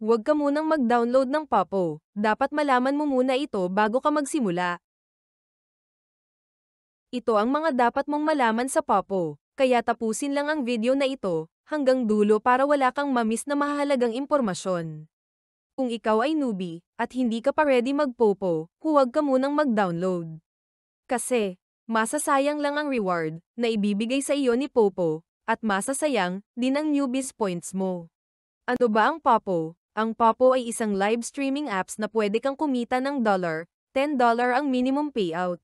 huwag ka munang mag-download ng Popo. Dapat malaman mo muna ito bago ka magsimula. Ito ang mga dapat mong malaman sa Popo, kaya tapusin lang ang video na ito hanggang dulo para wala kang mamiss na mahalagang impormasyon. Kung ikaw ay newbie at hindi ka pa ready mag-Popo, huwag ka munang mag-download. Kasi, masasayang lang ang reward na ibibigay sa iyo ni Popo, at masasayang din ang newbies points mo. Ano ba ang Popo? Ang Popo ay isang live streaming apps na pwede kang kumita ng $10 ang minimum payout.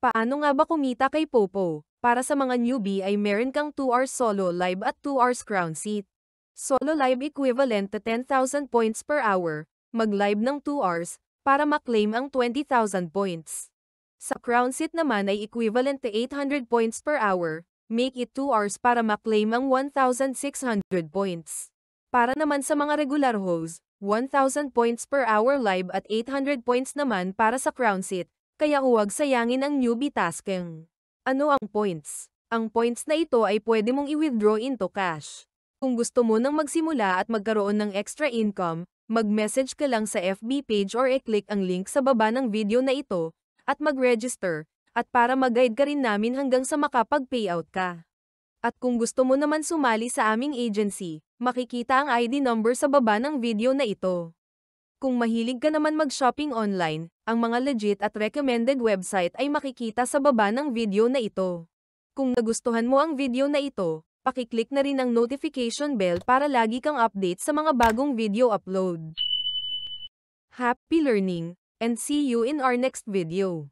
Paano nga ba kumita kay Popo? Para sa mga newbie ay meron kang 2 hours solo live at 2 hours crown seat. Solo live equivalent to 10,000 points per hour, mag-live ng 2 hours, para maklaim ang 20,000 points. Sa crown seat naman ay equivalent to 800 points per hour, make it 2 hours para maklaim ang 1,600 points. Para naman sa mga regular host, 1,000 points per hour live at 800 points naman para sa crown seat, kaya huwag sayangin ang newbie tasking. Ano ang points? Ang points na ito ay pwede mong i-withdraw into cash. Kung gusto mo nang magsimula at magkaroon ng extra income, mag-message ka lang sa FB page or i-click ang link sa baba ng video na ito, at mag-register, at para mag-guide ka rin namin hanggang sa makapag-payout ka. At kung gusto mo naman sumali sa aming agency, makikita ang ID number sa baba ng video na ito. Kung mahilig ka naman mag-shopping online, ang mga legit at recommended website ay makikita sa baba ng video na ito. Kung nagustuhan mo ang video na ito, pakiclick na rin ang notification bell para lagi kang update sa mga bagong video upload. Happy learning, and see you in our next video.